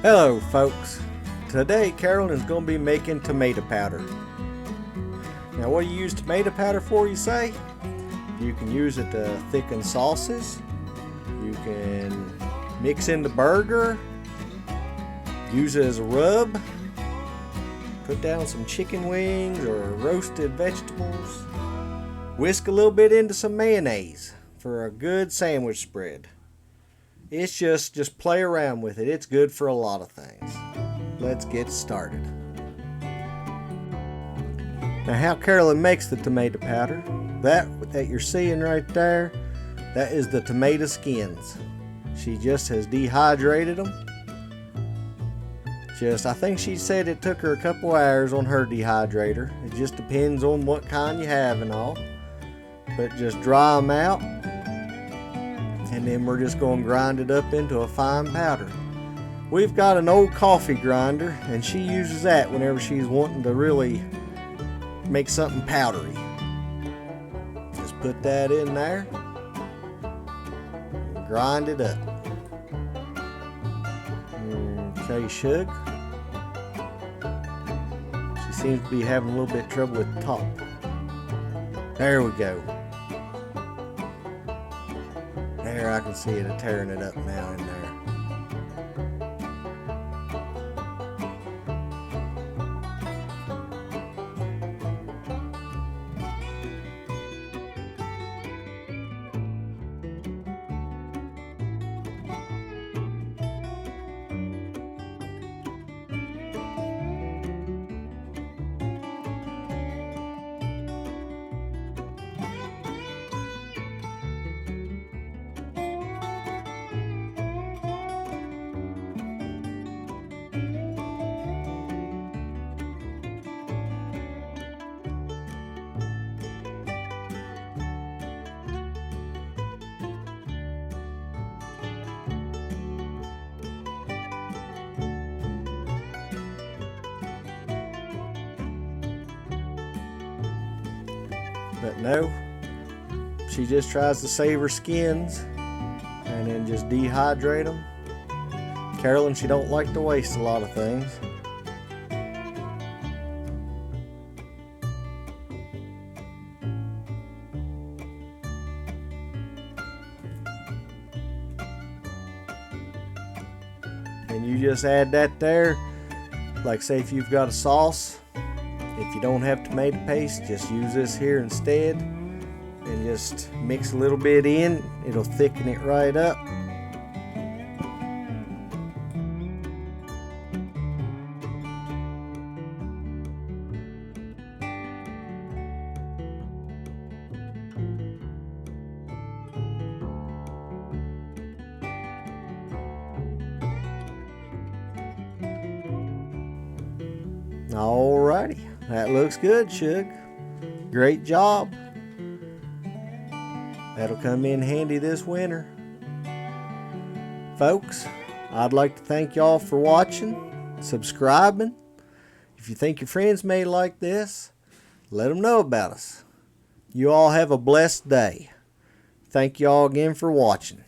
Hello folks, today Carolyn is going to be making tomato powder. Now what do you use tomato powder for, you say? You can use it to thicken sauces, you can mix into burger, use it as a rub, put down some chicken wings or roasted vegetables, whisk a little bit into some mayonnaise for a good sandwich spread. It's just play around with it. It's good for a lot of things. Let's get started. Now how Carolyn makes the tomato powder, that you're seeing right there, that is the tomato skins. She just has dehydrated them. I think she said it took her a couple hours on her dehydrator. It just depends on what kind you have and all. But just dry them out. And then we're just going to grind it up into a fine powder. We've got an old coffee grinder, and she uses that whenever she's wanting to really make something powdery. Just put that in there and grind it up. Okay, Shug. She seems to be having a little bit of trouble with the top. There we go. There, I can see it tearing it up now in there. But no, she just tries to save her skins and then just dehydrate them. Carolyn, she don't like to waste a lot of things. And you just add that there, like say if you've got a sauce. If you don't have tomato paste, just use this here instead and just mix a little bit in. It'll thicken it right up. Alrighty. That looks good, Shug. Great job. That'll come in handy this winter. Folks, I'd like to thank y'all for watching, subscribing. If you think your friends may like this, let them know about us. You all have a blessed day. Thank y'all again for watching.